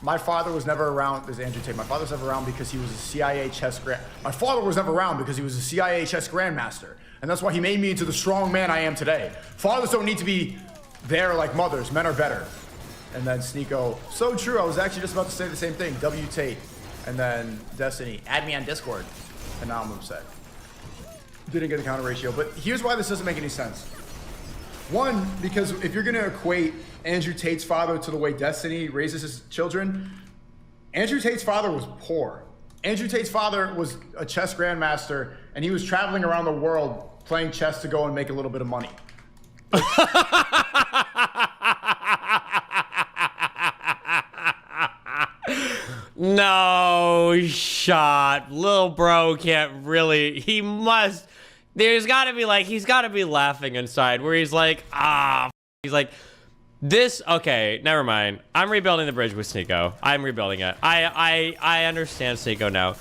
My father was never around. There's Andrew Tate. My father was never around because he was a CIA chess My father was never around because he was a CIA chess grandmaster. And that's why he made me into the strong man I am today. Fathers don't need to be there like mothers. Men are better. And then Sneako. So true. I was actually just about to say the same thing. W Tate. And then Destiny. Add me on Discord. And now I'm upset. Didn't get the counter ratio. But here's why this doesn't make any sense. One, because if you're going to equate Andrew Tate's father to the way Destiny raises his children, Andrew Tate's father was poor. Andrew Tate's father was a chess grandmaster, and he was traveling around the world playing chess to go and make a little bit of money. No shot. Lil bro can't really. He must. There's got to be like, he's got to be laughing inside where he's like, he's like, this, okay, never mind. I'm rebuilding the bridge with Sneako. I'm rebuilding it. I understand Sneako now.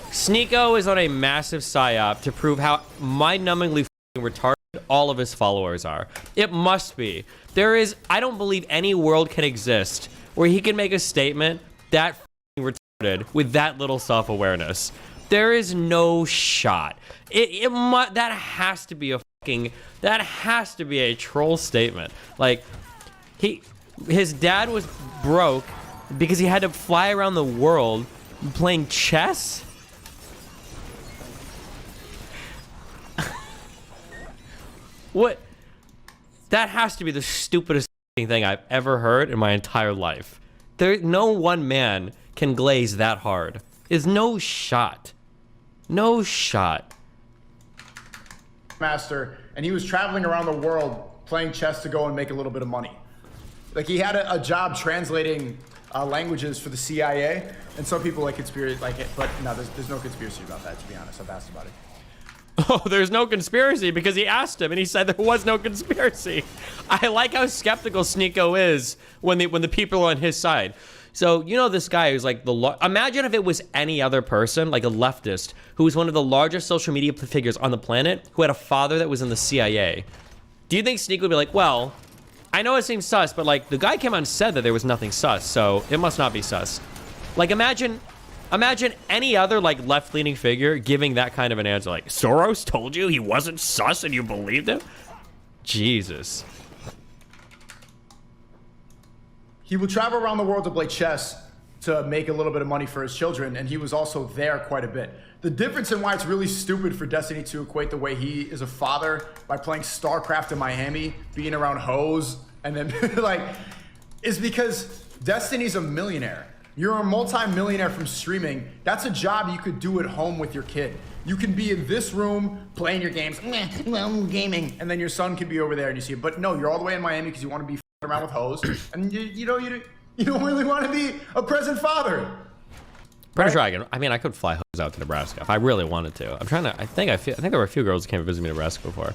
Sneako is on a massive psyop to prove how mind-numbingly retarded all of his followers are. It must be. There is, I don't believe any world can exist where he can make a statement that retarded with that little self-awareness. There is no shot. That has to be that has to be a troll statement. Like, his dad was broke because he had to fly around the world playing chess. What? That has to be the stupidest thing I've ever heard in my entire life. No one man can glaze that hard. There's no shot. No shot. Master, and he was traveling around the world playing chess to go and make a little bit of money. Like, he had a job translating languages for the CIA, and some people like conspiracy like it, but no, there's no conspiracy about that, to be honest. I've asked about it. Oh, there's no conspiracy because he asked him and he said there was no conspiracy. I like how skeptical Sneako is when the people are on his side. So, you know, this guy who's like imagine if it was any other person, like a leftist, who was one of the largest social media figures on the planet, who had a father that was in the CIA. Do you think Sneako would be like, well, I know it seems sus, but like the guy came out and said that there was nothing sus, so it must not be sus. Like, imagine any other like left-leaning figure giving that kind of an answer, like, Soros told you he wasn't sus and you believed him? Jesus. He would travel around the world to play chess to make a little bit of money for his children, and he was also there quite a bit. The difference in why it's really stupid for Destiny to equate the way he is a father by playing StarCraft in Miami, being around hoes, and then like, is because Destiny's a millionaire. You're a multi-millionaire from streaming. That's a job you could do at home with your kid. You can be in this room playing your games, well, gaming, and then your son can be over there and you see it. But no, you're all the way in Miami because you want to be around with hoes, and you don't really want to be a present father. British Dragon. I mean, I could fly hoes out to Nebraska if I really wanted to. I'm trying to. I think there were a few girls who came to visit me in Nebraska before.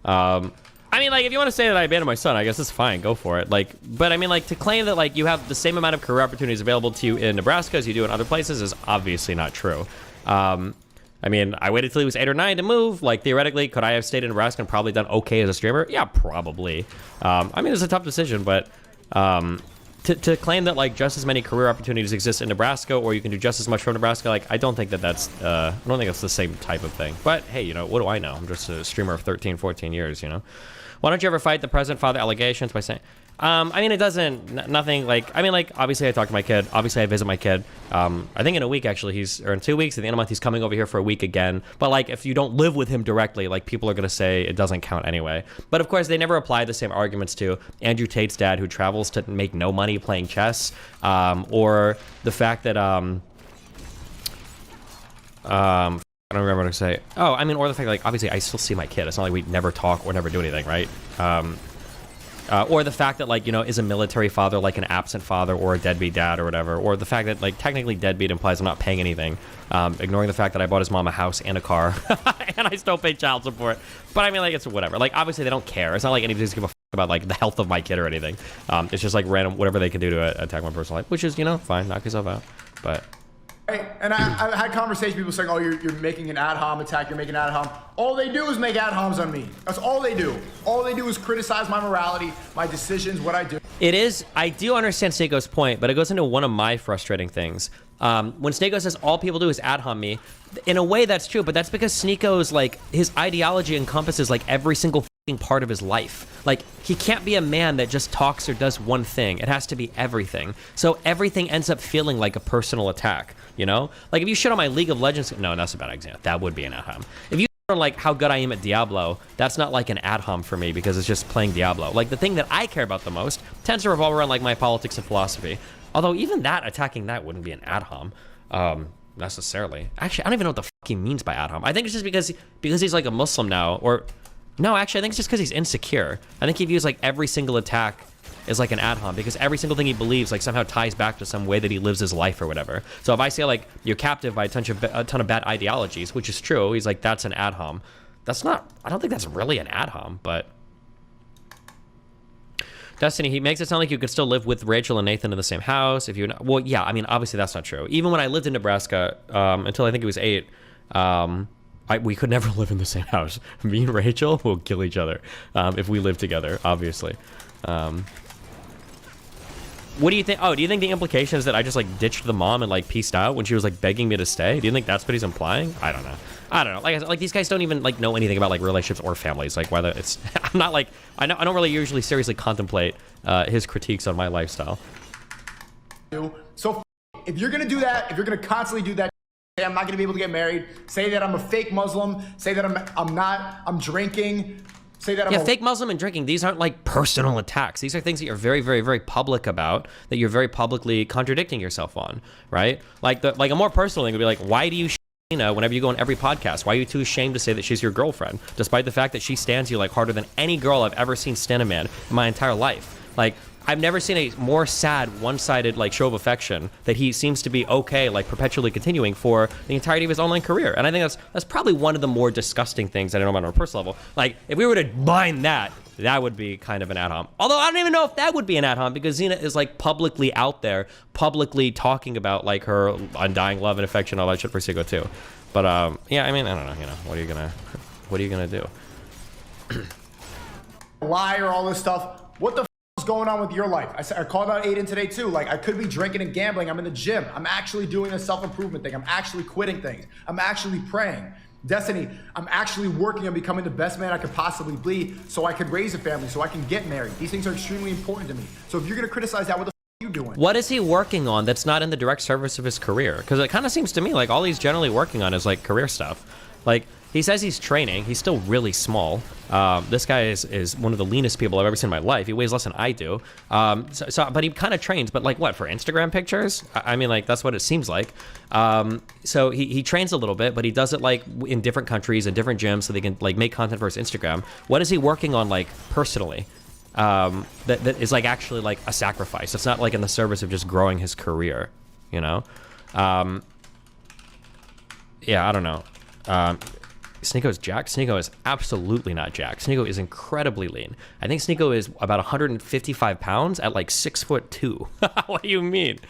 I mean, like, if you want to say that I abandoned my son, I guess it's fine. Go for it. Like, but I mean, like, to claim that like you have the same amount of career opportunities available to you in Nebraska as you do in other places is obviously not true. I mean, I waited till he was 8 or 9 to move. Like, theoretically, could I have stayed in Nebraska and probably done okay as a streamer? Yeah, probably. I mean, it's a tough decision, but to claim that like just as many career opportunities exist in Nebraska, or you can do just as much from Nebraska, like, I don't think that's the same type of thing. But hey, you know, what do I know? I'm just a streamer of 13, 14 years, you know. Why don't you ever fight the present father allegations by saying, I mean, it doesn't, nothing like, I mean, like, obviously I talk to my kid, obviously I visit my kid, I think in a week, actually, or in 2 weeks, at the end of the month, he's coming over here for a week again, but like, if you don't live with him directly, like, people are gonna say it doesn't count anyway. But of course, they never apply the same arguments to Andrew Tate's dad, who travels to make no money playing chess, or the fact that, I don't remember what to say. Oh, I mean, or the fact that, like, obviously I still see my kid. It's not like we never talk or never do anything, right? Or the fact that, like, you know, is a military father like an absent father or a deadbeat dad or whatever? Or the fact that, like, technically deadbeat implies I'm not paying anything. Ignoring the fact that I bought his mom a house and a car and I still pay child support. But I mean, like, it's whatever. Like, obviously they don't care. It's not like anybody's give a f about, like, the health of my kid or anything. It's just, like, random, whatever they can do to attack my personal life, which is, you know, fine. Knock yourself out. But... And I had conversations, people saying, oh, you're making an ad hom attack, you're making an ad hom. All they do is make ad homs on me. That's all they do. All they do is criticize my morality, my decisions, what I do. It is. I do understand Sneako's point, but it goes into one of my frustrating things. When Sneako says all people do is ad hom me, in a way that's true, but that's because Sneako's like, his ideology encompasses like every single fucking part of his life. Like, he can't be a man that just talks or does one thing. It has to be everything. So everything ends up feeling like a personal attack, you know? Like, if you shit on my League of Legends, no, that's a bad example. That would be an ad hom. If you on like how good I am at Diablo, that's not like an ad hom for me because it's just playing Diablo. Like, the thing that I care about the most tends to revolve around like my politics and philosophy. Although even that, attacking that wouldn't be an ad hom necessarily. Actually, I don't even know what the fuck he means by ad hom. I think it's just because he's like a Muslim now, or no, actually, I think it's just because he's insecure. I think he views like every single attack is like an ad hom because every single thing he believes like somehow ties back to some way that he lives his life or whatever. So if I say like you're captive by a ton of bad ideologies, which is true, he's like, that's an ad hom. That's not, I don't think that's really an ad hom, but Destiny, he makes it sound like you could still live with Rachel and Nathan in the same house if you, well, yeah, I mean, obviously that's not true. Even when I lived in Nebraska, until I think it was 8, we could never live in the same house. Me and Rachel will kill each other if we live together, obviously. What do you think? Oh, do you think the implication is that I just like ditched the mom and like peaced out when she was like begging me to stay? Do you think that's what he's implying? I don't know. Like I said, like these guys don't even like know anything about like relationships or families. Like whether it's, I'm not like, I don't really usually seriously contemplate his critiques on my lifestyle. So if you're gonna do that, if you're gonna constantly do that, say I'm not gonna be able to get married, say that I'm a fake Muslim, say that I'm drinking, say that I'm fake Muslim and drinking, these aren't like personal attacks. These are things that you're very, very, very public about, that you're very publicly contradicting yourself on, right? Like a more personal thing would be like, why do you whenever you go on every podcast, why are you too ashamed to say that she's your girlfriend, despite the fact that she stands you like harder than any girl I've ever seen stand a man in my entire life? Like, I've never seen a more sad, one-sided like show of affection that he seems to be okay, like perpetually continuing for the entirety of his online career. And I think that's probably one of the more disgusting things that I know about on a personal level. Like, if we were to mine that would be kind of an ad hom. Although I don't even know if that would be an ad hom because Xena is like publicly out there, publicly talking about like her undying love and affection, all that shit for Sneako too. But yeah, I mean, I don't know. You know, what are you gonna do? Lie or all this stuff. What the is going on with your life? I called out Aiden today too. Like, I could be drinking and gambling. I'm in the gym. I'm actually doing a self-improvement thing. I'm actually quitting things. I'm actually praying. Destiny, I'm actually working on becoming the best man I could possibly be so I could raise a family, so I can get married. These things are extremely important to me. So if you're gonna criticize that, what the f are you doing? What is he working on that's not in the direct service of his career? Because it kind of seems to me like all he's generally working on is like career stuff. Like, he says he's training. He's still really small. This guy is one of the leanest people I've ever seen in my life. He weighs less than I do. But he kind of trains, but like what, for Instagram pictures? I mean, like, that's what it seems like. So he trains a little bit, but he does it like in different countries and different gyms so they can like make content for his Instagram. What is he working on like personally? That is like actually like a sacrifice. It's not like in the service of just growing his career, you know? Yeah, I don't know. Sneako's jacked? Sneako is absolutely not jacked. Sneako is incredibly lean. I think Sneako is about 155 pounds at like 6'2". What do you mean?